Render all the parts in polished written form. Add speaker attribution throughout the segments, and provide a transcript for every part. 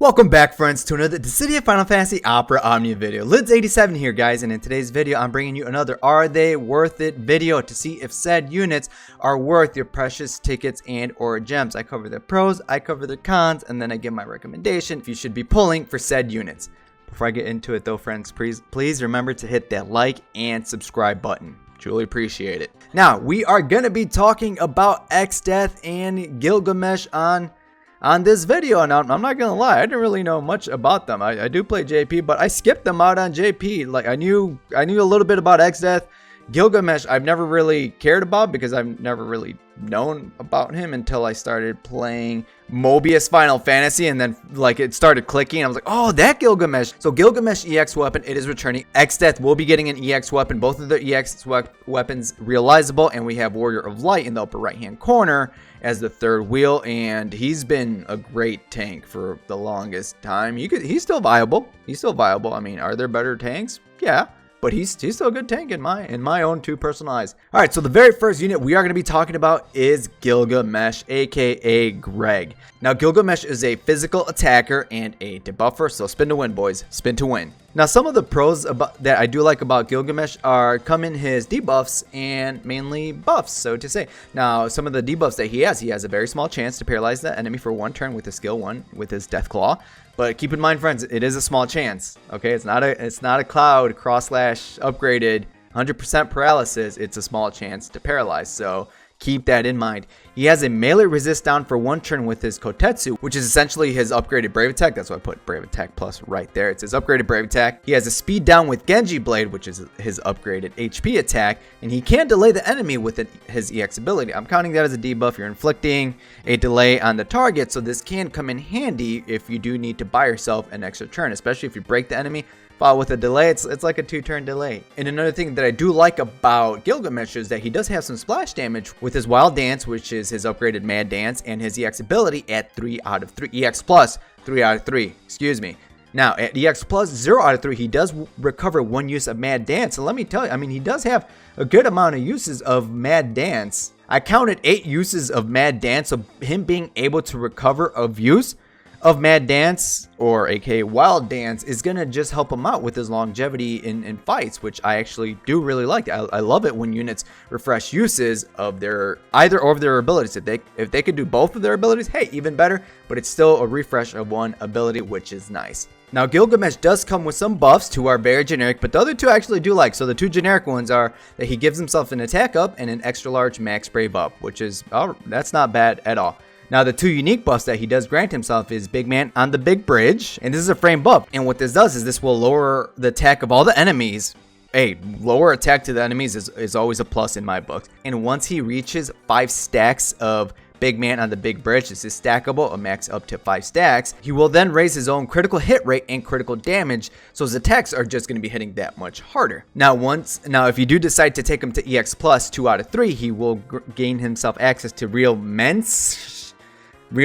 Speaker 1: Welcome back, friends, to another Dissidia Final Fantasy Opera Omnia video. Lids87 here, guys, and in today's video, I'm bringing you another Are They Worth It video to see if said units are worth your precious tickets and or gems. I cover the pros, I cover the cons, and then I give my recommendation if you should be pulling for said units. Before I get into it, though, friends, please remember to hit that like and subscribe button. Truly appreciate it. Now, we are going to be talking about Exdeath and Gilgamesh on this video, and I'm not gonna lie, I didn't really know much about them. I do play JP, but I skipped them out on JP. Like I knew a little bit about Exdeath. Gilgamesh I've never really cared about because I've never really known about him until I started playing Mobius Final Fantasy, and then like it started clicking. I was like, oh, that Gilgamesh. So Gilgamesh EX weapon, it is returning. Exdeath will be getting an EX weapon. Both of the EX weapons realizable, and we have Warrior of Light in the upper right hand corner as the third wheel, and he's been a great tank for the longest time. He's still viable. He's still viable. I mean, are there better tanks? Yeah. But he's still a good tank in my own two personal eyes. All right, so the very first unit we are going to be talking about is Gilgamesh, aka Greg. Now, Gilgamesh is a physical attacker and a debuffer, so spin to win, boys. Spin to win. Now, some of the pros that I do like about Gilgamesh come in his debuffs and mainly buffs, so to say. Now, some of the debuffs that he has a very small chance to paralyze the enemy for one turn with his skill 1 with his Death Claw. But keep in mind, friends, it is a small chance. Okay, it's not a Cloud cross/slash upgraded 100% paralysis. It's a small chance to paralyze. So keep that in mind. He has a melee resist down for one turn with his Kotetsu, which is essentially his upgraded Brave Attack. That's why I put Brave Attack Plus right there. It's his upgraded Brave Attack. He has a speed down with Genji Blade, which is his upgraded HP attack, and he can delay the enemy with his EX ability. I'm counting that as a debuff. You're inflicting a delay on the target, so this can come in handy if you do need to buy yourself an extra turn, especially if you break the enemy. Follow with a delay, it's like a 2-turn delay. And another thing that I do like about Gilgamesh is that he does have some splash damage with his Wild Dance, which is his upgraded Mad Dance, and his EX ability at 3 out of 3. EX plus 3 out of 3, excuse me. Now, at EX plus 0 out of 3, he does recover one use of Mad Dance. And let me tell you, I mean, he does have a good amount of uses of Mad Dance. I counted 8 uses of Mad Dance, so him being able to recover of use of Mad Dance, or aka Wild Dance, is gonna just help him out with his longevity in fights, which I actually do really like. I love it when units refresh uses of either of their abilities. If they could do both of their abilities, hey, even better, but it's still a refresh of one ability, which is nice. Now, Gilgamesh does come with some buffs. 2 are very generic, but the other 2 I actually do like. So the 2 generic ones are that he gives himself an attack up and an extra large max brave up, which is, that's not bad at all. Now, the 2 unique buffs that he does grant himself is Big Man on the Big Bridge, and this is a frame buff. And what this does is this will lower the attack of all the enemies. Hey, lower attack to the enemies is always a plus in my book. And once he reaches 5 stacks of Big Man on the Big Bridge, this is stackable, a max up to 5 stacks, he will then raise his own critical hit rate and critical damage, so his attacks are just going to be hitting that much harder. Now, if you do decide to take him to EX plus 2 out of 3, he will gain himself access to Real Men's. And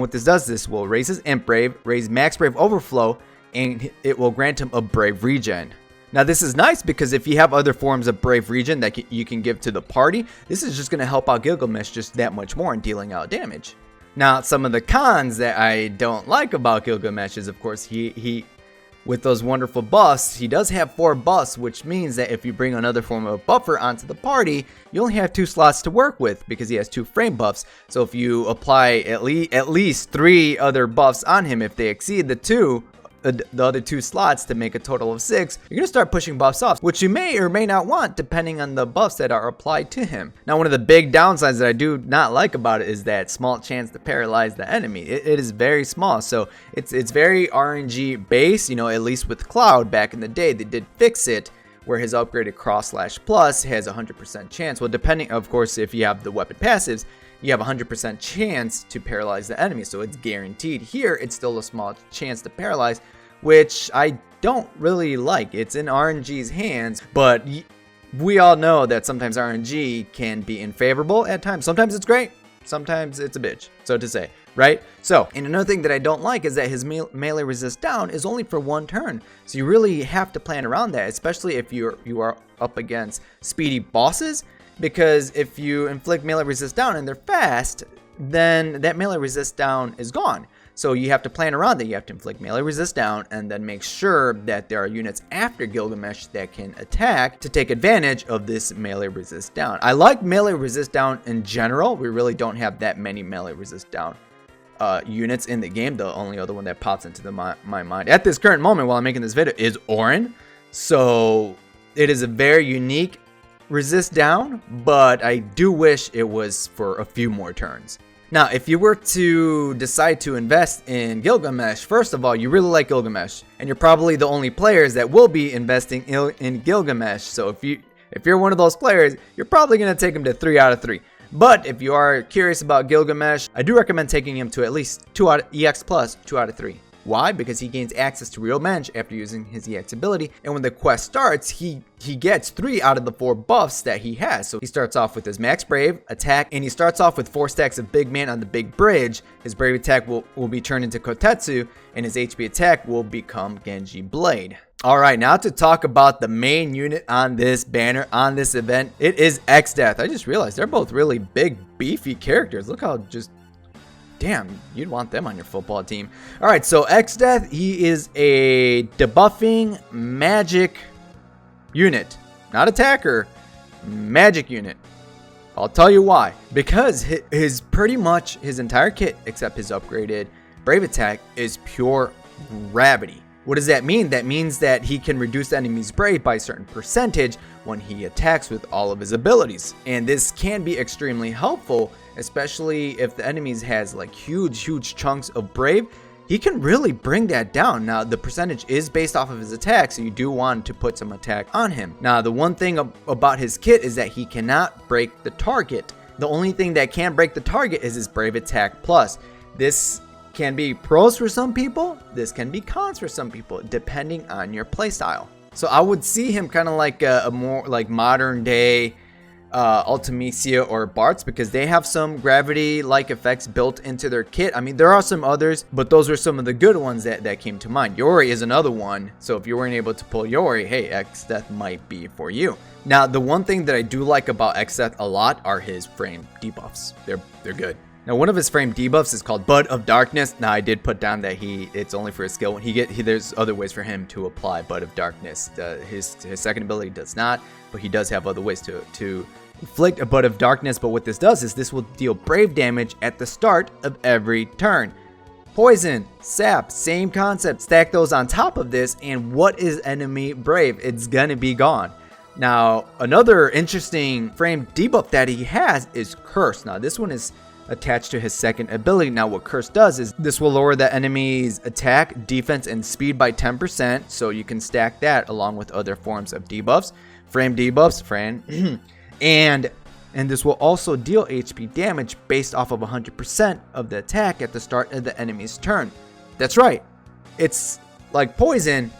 Speaker 1: what this does, this will raise his Imp Brave, raise Max Brave Overflow, and it will grant him a Brave Regen. Now, this is nice because if you have other forms of Brave Regen that you can give to the party, this is just going to help out Gilgamesh just that much more in dealing out damage. Now, some of the cons that I don't like about Gilgamesh is, of course, he with those wonderful buffs, he does have 4 buffs, which means that if you bring another form of buffer onto the party, you only have 2 slots to work with because he has 2 frame buffs. So if you apply at least 3 other buffs on him, if they exceed the other 2 slots to make a total of 6, you're gonna start pushing buffs off, which you may or may not want depending on the buffs that are applied to him. Now, one of the big downsides that I do not like about it is that small chance to paralyze the enemy. It is very small, so it's very RNG based. You know, at least with Cloud back in the day, they did fix it where his upgraded cross/plus has a 100% chance. Well, depending, of course, if you have the weapon passives, you have a 100% chance to paralyze the enemy, so it's guaranteed. Here, it's still a small chance to paralyze, which I don't really like. It's in RNG's hands, but we all know that sometimes RNG can be unfavorable at times. Sometimes it's great, sometimes it's a bitch, so to say, right? So, and another thing that I don't like is that his melee resist down is only for 1 turn. So you really have to plan around that, especially if you are up against speedy bosses, because if you inflict melee resist down and they're fast, then that melee resist down is gone. So you have to plan around that. You have to inflict melee resist down and then make sure that there are units after Gilgamesh that can attack to take advantage of this melee resist down. I like melee resist down in general. We really don't have that many melee resist down units in the game. The only other one that pops into my mind at this current moment while I'm making this video is Auron. So it is a very unique resist down, but I do wish it was for a few more turns. Now, if you were to decide to invest in Gilgamesh, first of all, you really like Gilgamesh, and you're probably the only players that will be investing in Gilgamesh. So if you're one of those players, you're probably going to take him to 3 out of 3. But if you are curious about Gilgamesh, I do recommend taking him to at least 2 out of EX plus 2 out of 3. Why? Because he gains access to real bench after using his EX ability, and when the quest starts, he gets 3 out of the 4 buffs that he has. So he starts off with his max brave attack, and he starts off with 4 stacks of big man on the big bridge. His brave attack will be turned into Kotetsu, and his HP attack will become Genji Blade. Alright, now to talk about the main unit on this banner, on this event, it is Exdeath. I just realized they're both really big, beefy characters. Look how just... Damn, you'd want them on your football team. Alright, so Exdeath, he is a debuffing magic unit. Not attacker, magic unit. I'll tell you why. Because his pretty much his entire kit, except his upgraded brave attack, is pure gravity. What does that mean? That means that he can reduce the enemy's brave by a certain percentage when he attacks with all of his abilities. And this can be extremely helpful, especially if the enemies has like huge chunks of brave. He can really bring that down. Now, the percentage is based off of his attack, so you do want to put some attack on him. Now, the one thing about his kit is that he cannot break the target. The only thing that can break the target is his brave attack plus. This can be pros for some people, this can be cons for some people, depending on your playstyle. So I would see him kind of like a more like modern day Ultimecia or Bartz, because they have some gravity-like effects built into their kit. I mean, there are some others, but those are some of the good ones that came to mind. Yori is another one, so if you weren't able to pull Yori, hey, Exdeath might be for you. Now, the one thing that I do like about Exdeath a lot are his frame debuffs. They're good. Now, one of his frame debuffs is called Bud of Darkness. Now, I did put down that it's only for his skill. When there's other ways for him to apply Bud of Darkness. His second ability does not, but he does have other ways to inflict a Bud of Darkness. But what this does is this will deal brave damage at the start of every turn. Poison, sap, same concept. Stack those on top of this, and what is enemy brave? It's gonna be gone. Now, another interesting frame debuff that he has is Curse. Now, this one is attached to his second ability. Now, what Curse does is this will lower the enemy's attack, defense, and speed by 10%. So you can stack that along with other forms of debuffs, frame debuffs, and this will also deal HP damage based off of 100% of the attack at the start of the enemy's turn. That's right, it's like poison,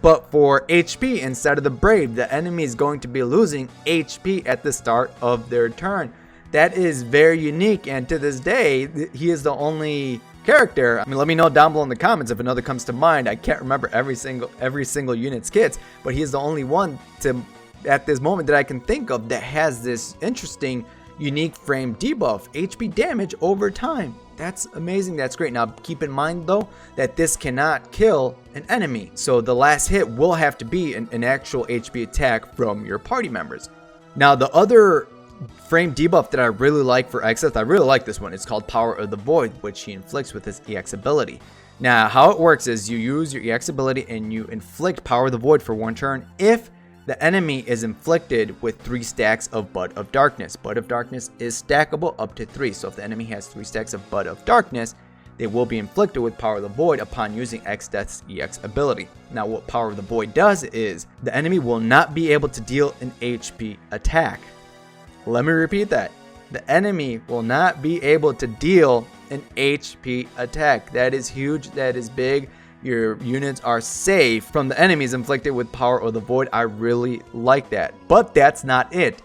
Speaker 1: but for HP instead of the brave. The enemy is going to be losing HP at the start of their turn. That is very unique, and to this day, he is the only character. I mean, let me know down below in the comments if another comes to mind. I can't remember every single unit's kits, but he is the only one at this moment that I can think of that has this interesting, unique frame debuff, HP damage over time. That's amazing. That's great. Now, keep in mind though that this cannot kill an enemy, so the last hit will have to be an actual HP attack from your party members. Now, the other frame debuff that I really like for Exdeath, I really like this one. It's called Power of the Void, which he inflicts with his EX ability. Now, how it works is you use your EX ability and you inflict Power of the Void for 1 turn if the enemy is inflicted with 3 stacks of Bud of Darkness. Bud of Darkness is stackable up to 3. So if the enemy has 3 stacks of Bud of Darkness, they will be inflicted with Power of the Void upon using Exdeath's EX ability. Now, what Power of the Void does is the enemy will not be able to deal an HP attack. Let me repeat that. The enemy will not be able to deal an HP attack. That is huge. That is big. Your units are safe from the enemies inflicted with Power of the Void. I really like that. But that's not it.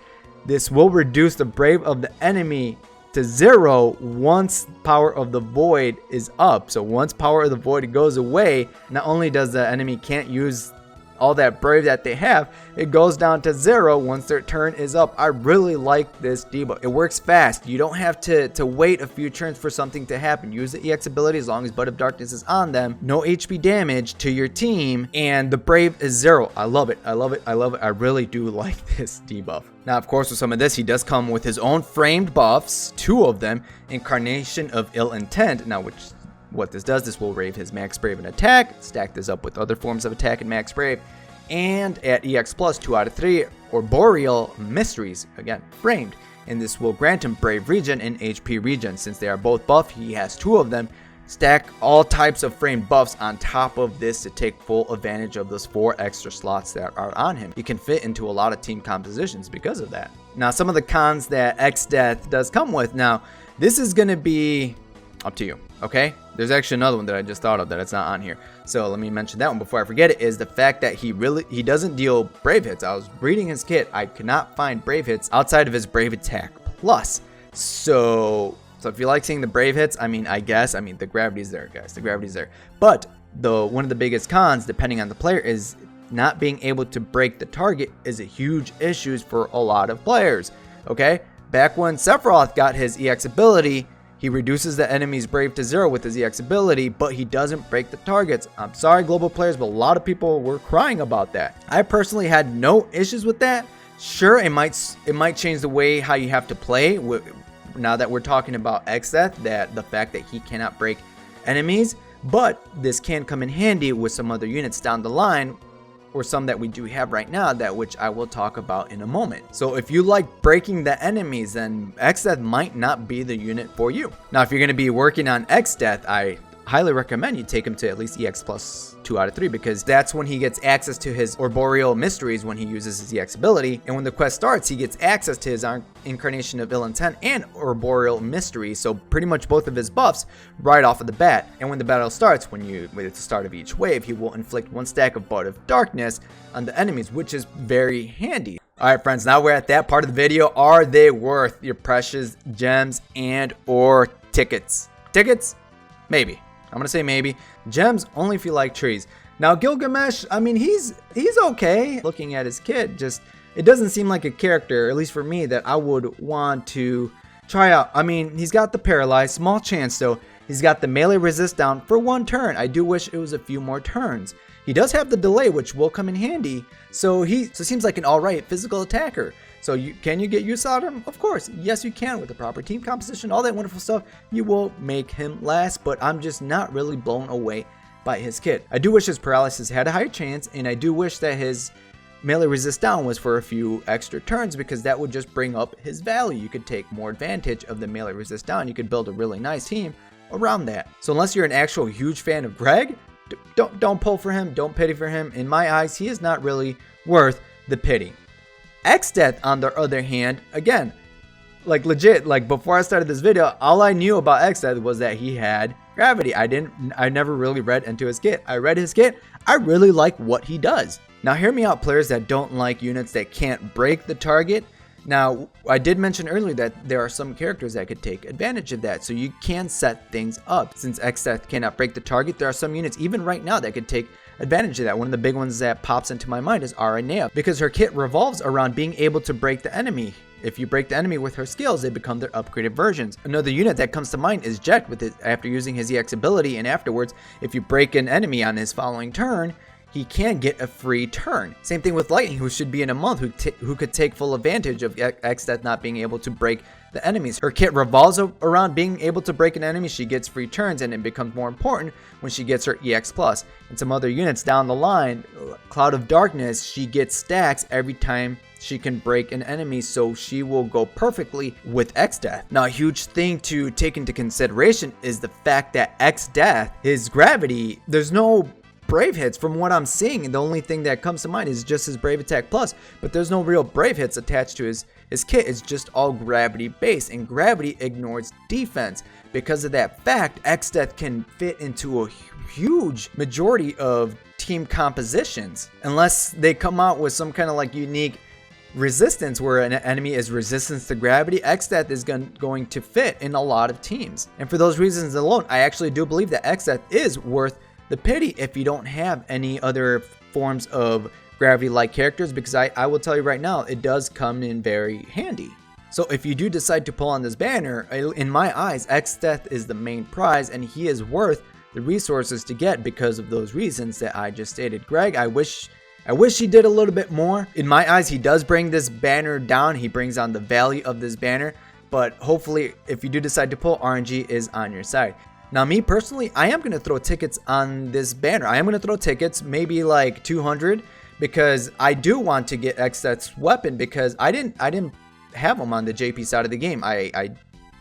Speaker 1: This will reduce the brave of the enemy to 0 once Power of the Void is up. So once Power of the Void goes away, not only does the enemy can't use all that brave that they have, it goes down to 0 once their turn is up. I really like this debuff. It works fast. You don't have to wait a few turns for something to happen. Use the EX ability as long as Bud of Darkness is on them. No HP damage to your team, and the brave is 0. I love it. I love it. I love it. I really do like this debuff. Now, of course, with some of this, he does come with his own framed buffs, 2 of them, Incarnation of Ill Intent. Now, what this does, this will raise his max brave and attack, stack this up with other forms of attack and max brave, and at EX plus 2 out of 3, Arboreal Mysteries, again, framed. And this will grant him brave regen and HP regen. Since they are both buff, he has 2 of them. Stack all types of framed buffs on top of this to take full advantage of those 4 extra slots that are on him. He can fit into a lot of team compositions because of that. Now, some of the cons that Exdeath does come with. Now, this is going to be up to you, okay? There's actually another one that I just thought of that it's not on here. So let me mention that one before I forget it, is the fact that he doesn't deal brave hits. I was reading his kit. I could not find brave hits outside of his brave attack plus. So if you like seeing the brave hits, I mean, the gravity's there, guys. The gravity's there. But one of the biggest cons, depending on the player, is not being able to break the target is a huge issue for a lot of players, okay? Back when Sephiroth got his EX ability, he reduces the enemy's brave to 0 with his EX ability, but he doesn't break the targets. I'm sorry, global players, but a lot of people were crying about that. I personally had no issues with that. Sure, it might change the way how you have to play. Now that we're talking about Exdeath, that the fact that he cannot break enemies, but this can come in handy with some other units down the line, or some that we do have right now, that which I will talk about in a moment. So if you like breaking the enemies, then Exdeath might not be the unit for you. Now, if you're going to be working on Exdeath, I highly recommend you take him to at least EX plus 2 out of 3, because that's when he gets access to his Arboreal Mysteries when he uses his EX ability. And when the quest starts, he gets access to his Incarnation of Ill Intent and Arboreal Mysteries. So pretty much both of his buffs right off of the bat. And when the battle starts, with the start of each wave, he will inflict 1 stack of Bud of Darkness on the enemies, which is very handy. Alright friends, now we're at that part of the video. Are they worth your precious gems and or tickets? Tickets? Maybe. I'm gonna say maybe. Gems only if you like trees. Now Gilgamesh, I mean, he's okay. Looking at his kit, it doesn't seem like a character, at least for me, that I would want to try out. I mean, he's got the paralyzed, small chance though. He's got the melee resist down for 1 turn. I do wish it was a few more turns. He does have the delay, which will come in handy. So seems like an alright physical attacker. So can you get use out of him? Of course, yes you can with the proper team composition, all that wonderful stuff. You will make him last, but I'm just not really blown away by his kit. I do wish his paralysis had a higher chance, and I do wish that his melee resist down was for a few extra turns, because that would just bring up his value. You could take more advantage of the melee resist down. You could build a really nice team around that. So unless you're an actual huge fan of Greg, don't pull for him, don't pity for him. In my eyes, he is not really worth the pity. Exdeath, on the other hand, again, like legit, like before I started this video, all I knew about Exdeath was that he had gravity. I never really read into his kit. I read his kit. I really like what he does. Now hear me out, players that don't like units that can't break the target. Now, I did mention earlier that there are some characters that could take advantage of that, so you can set things up. Since Exdeath cannot break the target, there are some units, even right now, that could take advantage of that. One of the big ones that pops into my mind is Aranea, because her kit revolves around being able to break the enemy. If you break the enemy with her skills, they become their upgraded versions. Another unit that comes to mind is Jet, with it after using his EX ability, and afterwards, if you break an enemy on his following turn, he can get a free turn. Same thing with Lightning, who should be in a month, who could take full advantage of Exdeath not being able to break the enemies. Her kit revolves around being able to break an enemy. She gets free turns, and it becomes more important when she gets her EX+. And some other units down the line, Cloud of Darkness, she gets stacks every time she can break an enemy, so she will go perfectly with Exdeath. Now, a huge thing to take into consideration is the fact that Exdeath, his gravity, there's no brave hits from what I'm seeing, and the only thing that comes to mind is just his brave attack plus, but there's no real brave hits attached to his kit. It's just all gravity based, and gravity ignores defense. Because of that fact, Exdeath can fit into a huge majority of team compositions, unless they come out with some kind of like unique resistance where an enemy is resistant to gravity. Exdeath is going to fit in a lot of teams, and for those reasons alone, I actually do believe that Exdeath is worth the pity if you don't have any other forms of gravity-like characters, because I will tell you right now, it does come in very handy. So if you do decide to pull on this banner, in my eyes, Exdeath is the main prize, and he is worth the resources to get because of those reasons that I just stated. Greg, I wish he did a little bit more. In my eyes, he does bring this banner down. He brings down the value of this banner, but hopefully if you do decide to pull, RNG is on your side. Now, me personally, I am going to throw tickets on this banner. I am going to throw tickets, maybe like 200, because I do want to get Exdeath's weapon, because I didn't have him on the JP side of the game. I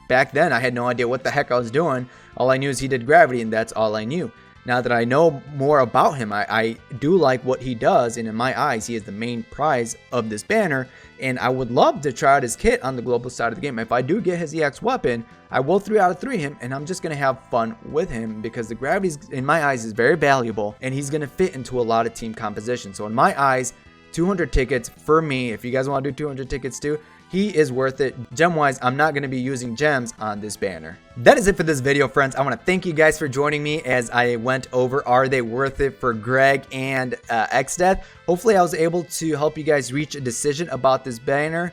Speaker 1: back then I had no idea what the heck I was doing. All I knew is he did gravity, and that's all I knew. Now that I know more about him, I do like what he does, and in my eyes, he is the main prize of this banner, and I would love to try out his kit on the global side of the game. If I do get his EX weapon, I will 3 out of 3 him, and I'm just going to have fun with him, because the gravity, in my eyes, is very valuable, and he's going to fit into a lot of team composition. So in my eyes, 200 tickets for me. If you guys want to do 200 tickets too, he is worth it. Gem-wise, I'm not going to be using gems on this banner. That is it for this video, friends. I want to thank you guys for joining me as I went over Are They Worth It for Greg and Exdeath. Hopefully, I was able to help you guys reach a decision about this banner.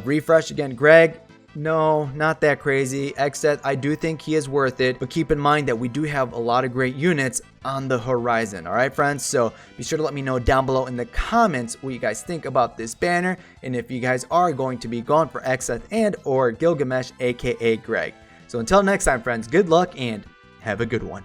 Speaker 1: Refresh again, Greg. No, not that crazy. Exdeath, I do think he is worth it, but keep in mind that we do have a lot of great units on the horizon. All right, friends? So be sure to let me know down below in the comments what you guys think about this banner, and if you guys are going to be going for Exdeath and or Gilgamesh, aka Greg. So until next time, friends, good luck and have a good one.